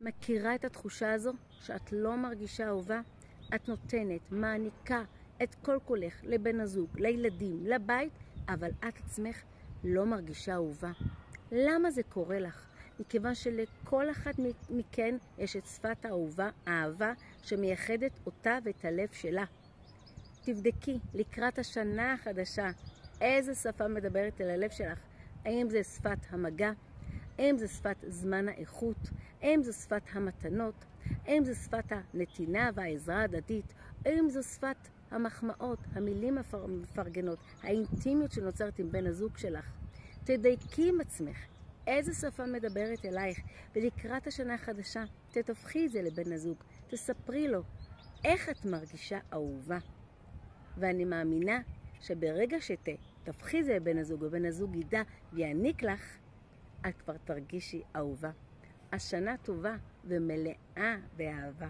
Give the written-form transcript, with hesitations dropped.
מכירה את התחושה הזו שאת לא מרגישה אהובה? את נותנת, מעניקה את כל כולך לבן הזוג, לילדים, לבית, אבל את עצמך לא מרגישה אהובה. למה זה קורה לך? מכיוון שלכל אחת מכן יש את שפת האהבה שמייחדת אותה ואת הלב שלה. תבדקי לקראת השנה החדשה איזה שפה מדברת אל הלב שלך. האם זה שפת המגע? האם זה שפת זמן האיכות? האם זה שפת המתנות? האם זה שפת הנתינה והעזרה ההדדית? האם זו שפת המחמאות, המילים המפרגנות, האינטימיות שנוצרת עם בן הזוג שלך? תדייקי עם עצמך איזה שפה מדברת אלייך, ולקראת השנה החדשה תתווכי את זה לבן הזוג, תספרי לו איך את מרגישה אהובה. ואני מאמינה שברגע שתתווכי את זה לבן הזוג, ובן הזוג ידע ויעניק לך, את כבר תרגישי אהובה. השנה טובה ומלאה באהבה.